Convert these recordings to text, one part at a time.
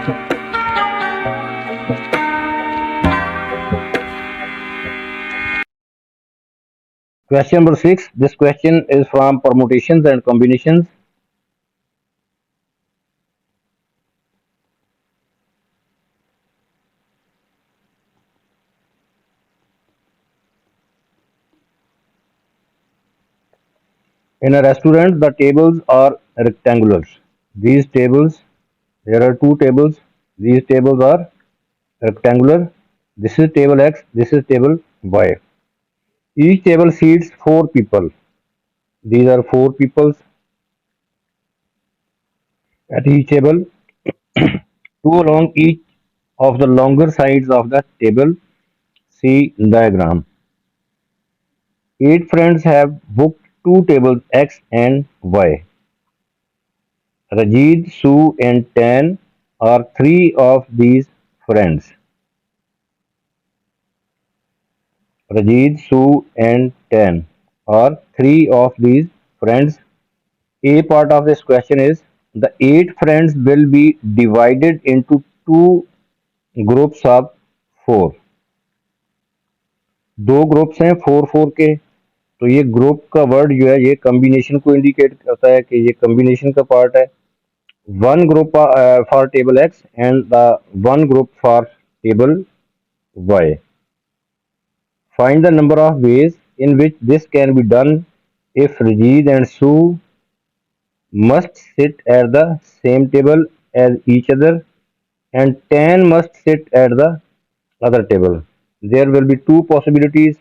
Question number 6. This question is from permutations and combinations. In a restaurant, the tables are rectangulars. These tables, there are two tables. These tables are rectangular. This is table X, this is table Y. Each table seats four people. These are four people at each table, two along each of the longer sides of the table. See diagram. Eight friends have booked two tables X and Y. Rajid, Sue, and Tan are three of these friends. Rajid, Sue, and Tan are three of these friends. A part of this question is the eight friends will be divided into two groups of four. दो groups हैं four four के, तो ये group का word जो है ये combination को इंडिकेट करता है कि ये कम्बिनेशन का पार्ट है. One group for table X and the one group for table Y. Find the number of ways in which this can be done if Rajid and Sue must sit at the same table as each other and Tan must sit at the other table. There will be two possibilities.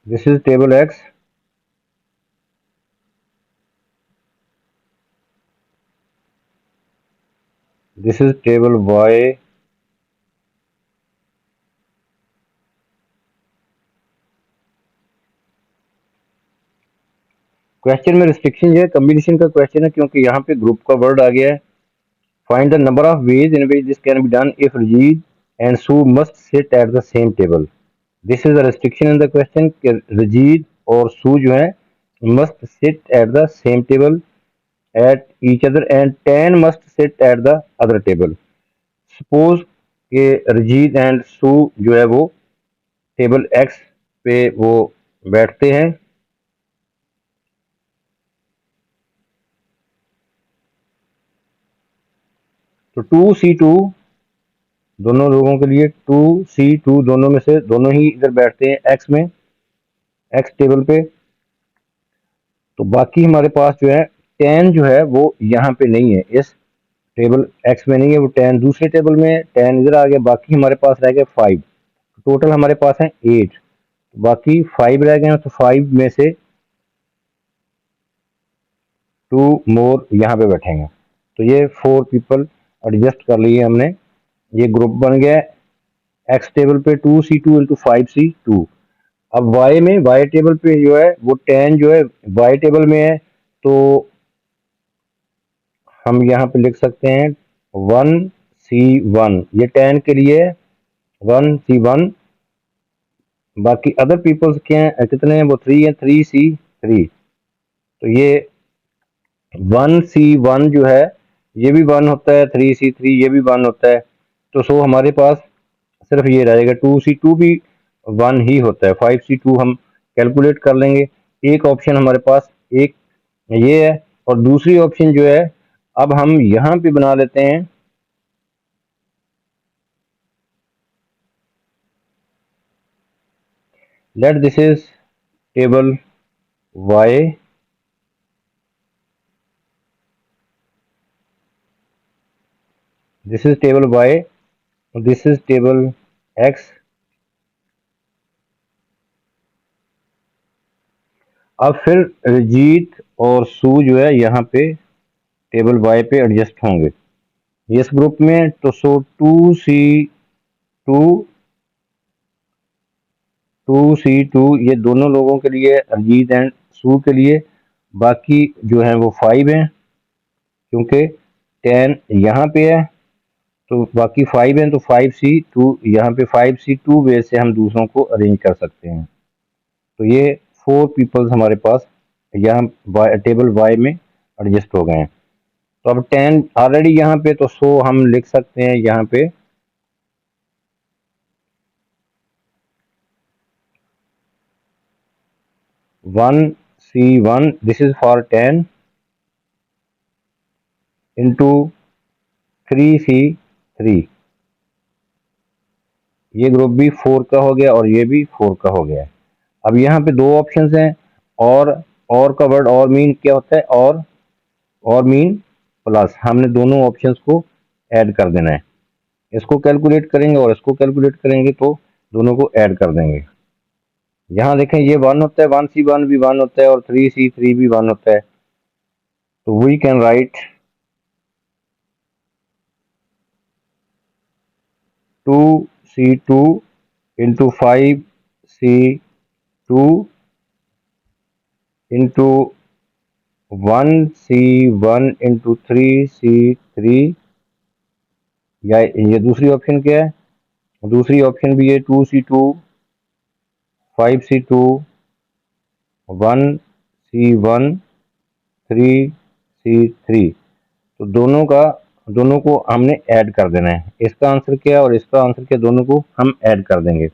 This is table X. This is table Y. Question में restriction जो है combination का question है क्योंकि यहाँ पे group का word आ गया है. Find the number of ways in which this can be done if Rajid and Sue must sit at the same table. This is the restriction in the question कि Rajid और Sue जो है must sit at the same table at each other and Tan must sit at the other table. Suppose कि Rajid and Sue जो है वो table X पे वो बैठते हैं. तो 2C2 दोनों लोगों के लिए 2C2 दोनों में से दोनों ही इधर बैठते हैं X में, X टेबल पे. तो बाकी हमारे पास जो है tan जो है वो यहाँ पे नहीं है, इस टेबल X में नहीं है, वो tan दूसरे टेबल में है. tan इधर आ गया, बाकी हमारे पास रह गए 5. टोटल हमारे पास है 8, बाकी 5 रह गए हैं. तो 5 में से 2 मोर यहाँ पे बैठेंगे. तो ये 4 पीपल एडजस्ट कर लिए हमने. ये ग्रुप बन गया X टेबल पे 2C2 इंटू 5C2. अब Y में Y टेबल पे जो है वो tan जो है Y टेबल में है, तो हम यहाँ पे लिख सकते हैं 1C1. ये tan के लिए 1C1. बाकी अदर पीपल्स के हैं कितने हैं, वो 3 है, 3C3. तो ये 1C1 जो है ये भी 1 होता है, 3C3 ये भी 1 होता है. तो सो हमारे पास सिर्फ ये रहेगा 2C2 भी 1 ही होता है. 5C2 हम कैलकुलेट कर लेंगे. एक ऑप्शन हमारे पास एक ये है और दूसरी ऑप्शन जो है अब हम यहाँ पे बना लेते हैं. Let this is table Y. This is table Y. This is table X. अब फिर रजीत और सू जो है यहाँ पे टेबल Y पे एडजस्ट होंगे इस ग्रुप में. तो सो 2C2 ये दोनों लोगों के लिए, अरजीत एंड सू के लिए. बाकी जो है वो 5 हैं क्योंकि tan यहाँ पे है तो बाकी 5 हैं, तो 5C2 यहाँ पे 5C2 वे से हम दूसरों को अरेंज कर सकते हैं। तो ये 4 पीपल्स हमारे पास यहाँ टेबल वाई में एडजस्ट हो गए हैं। तो अब 10 ऑलरेडी यहाँ पे, तो 100 हम लिख सकते हैं यहाँ पे 1C1, this is for 10 into 3C3। ये ग्रुप भी 4 का हो गया और ये भी 4 का हो गया। अब यहाँ पे दो ऑप्शंस हैं, और का वर्ड और मीन क्या होता है, और मीन प्लस। हमने दोनों ऑप्शंस को ऐड कर देना है। इसको कैलकुलेट करेंगे और इसको कैलकुलेट करेंगे तो दोनों को ऐड कर देंगे। यहाँ देखें ये 1 होता है, 1C1 भी 1 होता है और 3C3 भी 1 होता है। तो we can write 2C2 into 5C2 into 1C1 into 3C3, या ये दूसरी ऑप्शन क्या है, दूसरी ऑप्शन भी है 2C2 5C2 1C1 3C3। तो दोनों को हमने ऐड कर देना है। इसका आंसर क्या है और इसका आंसर क्या, दोनों को हम ऐड कर देंगे।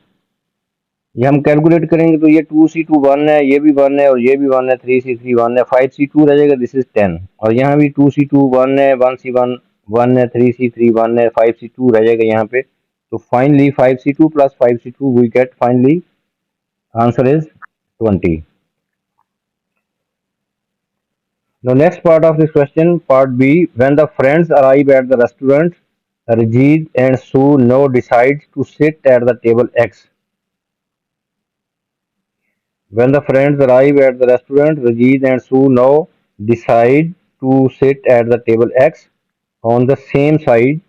ये हम कैलकुलेट करेंगे तो ये 2C2 1 है, ये भी 1 है और ये भी 1 है, 3C3 1 है, 5C2 रह जाएगा, दिस इज 10। और यहाँ भी 2C2 1 है, 1C1 1 है, 3C3 1 है, 5C2 रह जाएगा यहाँ पे। तो finally 5C2 plus 5C2 we get finally answer is 20। The next part of this question, part B, when the friends arrive at the restaurant, Rajit and Sue now decide to sit at the table X. When the friends arrive at the restaurant, Rajit and Sue now decide to sit at the table X on the same side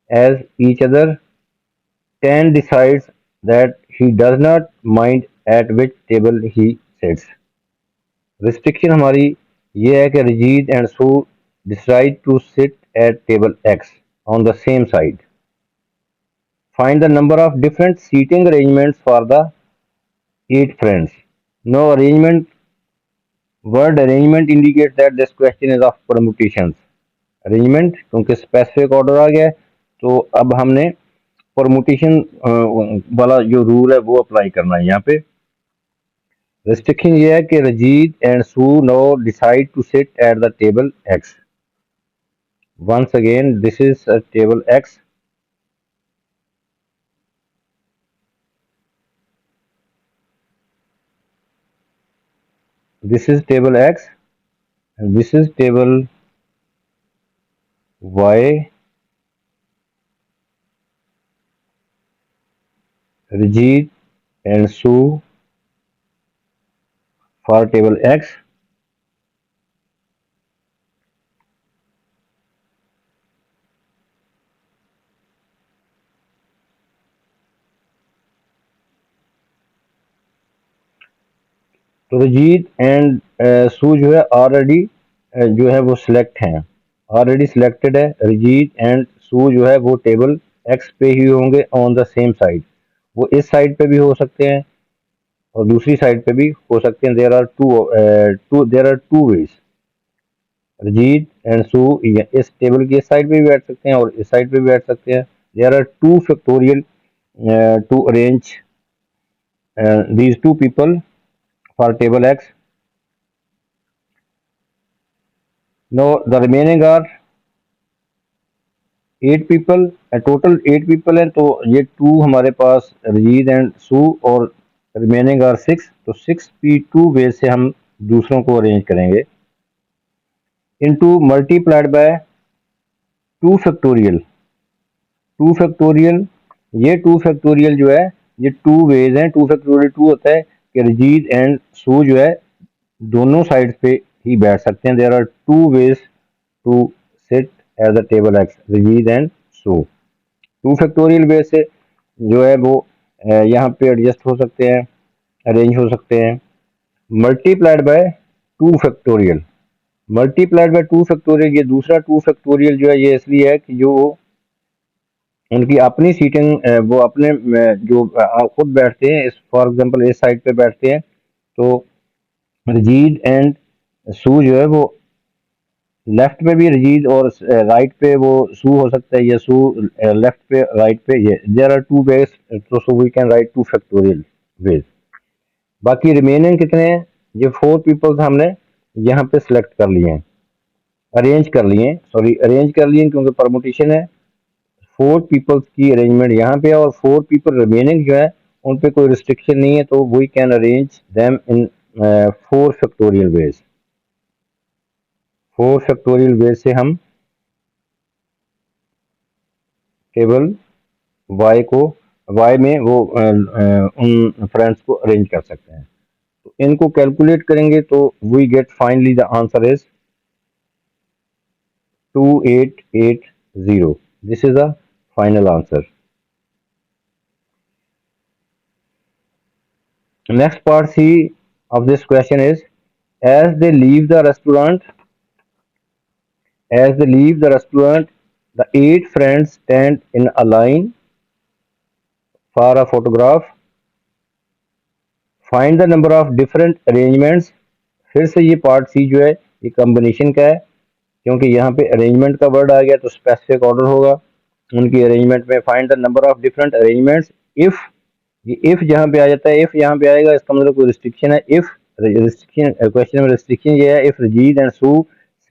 as each other. Tan decides that he does not mind at which table he sits. Restriction हमारी ये है कि Rajit and Sue decide to sit at table X on the same side. Find the number of different seating arrangements for the 8 friends. No arrangement, word arrangement indicates that this question is of permutations. Arrangement क्योंकि specific order आ गया है, तो अब हमने permutation वाला जो rule है वो अप्लाई करना है यहाँ पे। Restriction ये है कि Rajit and Sue now decide to sit at the table X. Once again, this is a table X. This is table X and this is table Y. Rajit and Sue for table X. तो Rajit and सू जो है already जो है वो select हैं, already selected है। Rajit and सू जो है वो टेबल एक्स पे ही होंगे ऑन द सेम साइड। वो इस साइड पे भी हो सकते हैं और दूसरी साइड पे भी हो सकते हैं। There are two ways. Rajit and Sue इस टेबल की इस साइड पे भी बैठ सकते हैं और इस साइड पे भी बैठ सकते हैं। There are two factorial to arrange these two people for table X. Now the remaining are 8 people, total 8 people हैं। तो ये 2 हमारे पास रजीद एंड सू और रिमेनिंग आर 6। तो 6p2 वे से हम दूसरों को अरेंज करेंगे into multiplied by 2 factorial. 2 factorial, ये 2 फैक्टोरियल जो है ये 2 वेज हैं। 2 फैक्टोरियल 2 होता है कि रजीद एंड सू जो है दोनों साइड पे ही बैठ सकते हैं। There are 2 ways to sit at the table X, Rajit and Sue. 2 factorial way से जो है वो यहाँ पे एडजस्ट हो सकते हैं, अरेंज हो सकते हैं। Multiplied by 2 factorial, multiplied by 2 factorial, ये दूसरा 2 फैक्टोरियल जो है ये इसलिए है कि जो उनकी अपनी सीटिंग, वो अपने जो खुद बैठते हैं, इस फॉर एग्जांपल इस साइड पे बैठते हैं, तो रजीद एंड सू जो है वो लेफ्ट पे भी रजीद और राइट पे वो सू हो सकता है, या सू लेफ्ट पे राइट पे, ये देयर आर टू वेज, तो so we can write two factorial ways. बाकी रिमेनिंग कितने हैं? ये 4 पीपल्स हमने यहाँ पे सिलेक्ट कर लिए हैं, अरेंज कर लिए हैं, सॉरी अरेंज कर लिए हैं, क्योंकि परमुटेशन है। 4 पीपल्स की अरेंजमेंट यहाँ पे है, और 4 पीपल रिमेनिंग जो है उन पे कोई रिस्ट्रिक्शन नहीं है, तो we can arrange them in 4 factorial ways. 4 factorial ways से हम टेबल वाई को, वाई में वो उन फ्रेंड्स को अरेंज कर सकते हैं। तो इनको कैलकुलेट करेंगे तो we get finally the answer is 2880। This is the final answer. Next part C of this question is, as they leave the restaurant, as they leave the restaurant, the 8 friends stand in a line for a photograph. Find the number of different arrangements. फिर से ये part सी जो है ये combination का है, क्योंकि यहाँ पे अरेंजमेंट का वर्ड आ गया तो स्पेसिफिक ऑर्डर होगा उनकी अरेंजमेंट में। Find the number of different arrangements. If, ये इफ जहाँ पे आ जाता है, इफ यहाँ पे आएगा इसका मतलब कोई रिस्ट्रिक्शन है। इफ रिस्ट्रिक्शन, क्वेश्चन में रिस्ट्रिक्शन ये है, if Rajit and Sue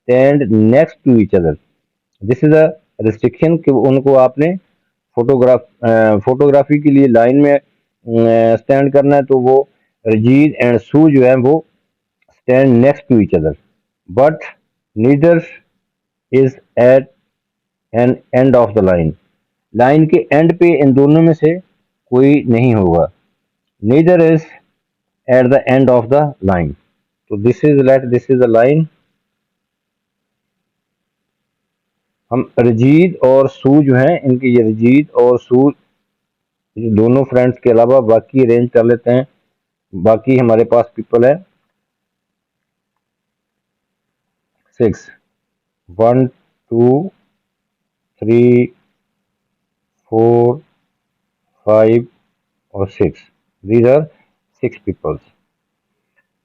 stand next to each other, this is a restriction कि उनको आपने फोटोग्राफी के लिए लाइन में स्टैंड करना है, तो वो रजीद एंड सू जो है वो stand next to each other, but neither is at an end of the line. Line के एंड पे इन दोनों में से कोई नहीं होगा। Neither is at the end of the line. तो दिस इज द लाइन। हम रजीद और सू जो है, इनके ये रजीद और सू ये दोनों फ्रेंड्स के अलावा बाकी अरेंज कर लेते हैं। बाकी हमारे पास पीपल है 6, 1 2 3 4 5 और 6, दीज आर 6 पीपल्स।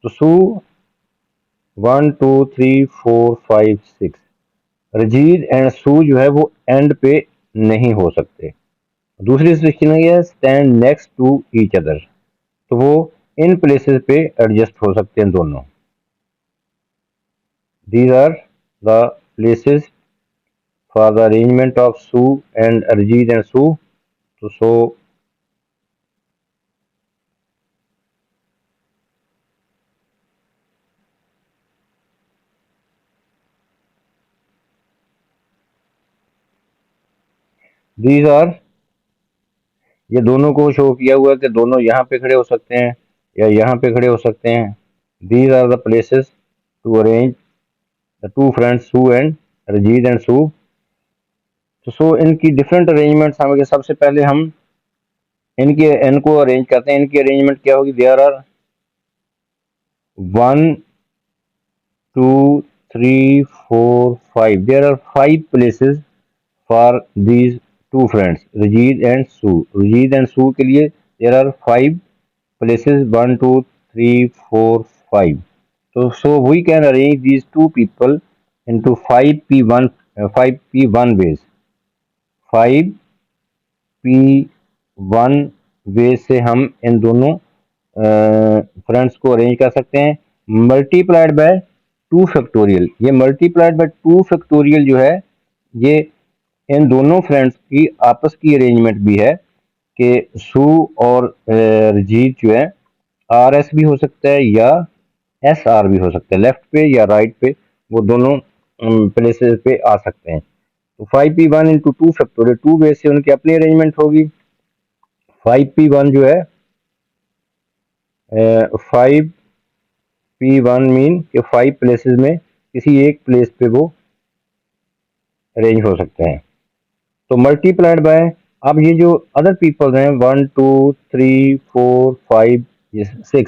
तो सू 1 2 3 4 5 6, रजीद एंड सू जो है वो एंड पे नहीं हो सकते। दूसरी रिस्ट्रिक्शन है stand next to each other, तो वो इन प्लेसेस पे एडजस्ट हो सकते हैं दोनों। These are the places for the arrangement of Sue and Arjit and Sue. So these are, ये दोनों को शो किया हुआ है कि दोनों यहाँ पे खड़े हो सकते हैं या यहाँ पे खड़े हो सकते हैं। These are the places to arrange the two friends Sue and Arjit and Sue. तो सो इनकी डिफरेंट अरेंजमेंट्स हमें, सबसे पहले हम इनको अरेंज करते हैं। इनकी अरेंजमेंट क्या होगी? There are 1 2 3 4 5, there are 5 places for these two friends Rajit and Sue. Rajit and Sue के लिए there are 5 places, 1 2 3 4 5. So we can arrange these two people into 5p1 5p1 ways। 5p1 वे से हम इन दोनों फ्रेंड्स को अरेंज कर सकते हैं, मल्टीप्लाइड बाय 2 फैक्टोरियल। ये मल्टीप्लाइड बाय 2 फैक्टोरियल जो है ये इन दोनों फ्रेंड्स की आपस की अरेंजमेंट भी है कि सू और रजीत जो है आर एस भी हो सकता है या एस आर भी हो सकता है, लेफ्ट पे या राइट पे वो दोनों प्लेसेस पे आ सकते हैं। तो 5p1 इंटू 2 फैक्टोरियल 2 बेस से उनकी अपनी अरेंजमेंट होगी। 5p1 जो है 5p1 मीन कि 5 प्लेसेस में किसी एक प्लेस पे वो अरेंज हो सकते हैं। तो मल्टीप्लाइड बाय, अब ये जो अदर पीपल हैं 1 2 3 4 5 ये 6,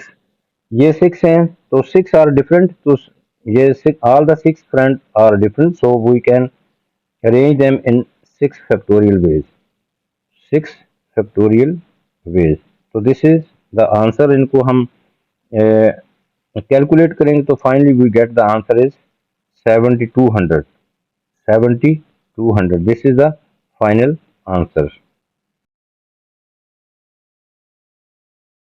ये 6 हैं, तो 6 आर डिफरेंट, तो ये 6 all the 6 friend are different, so we can arrange them in 6 factorial ways. 6 factorial ways. तो दिस इज द आंसर। इनको हम कैलकुलेट करेंगे तो finally we get the answer is 7200। 7200, this is the final answer.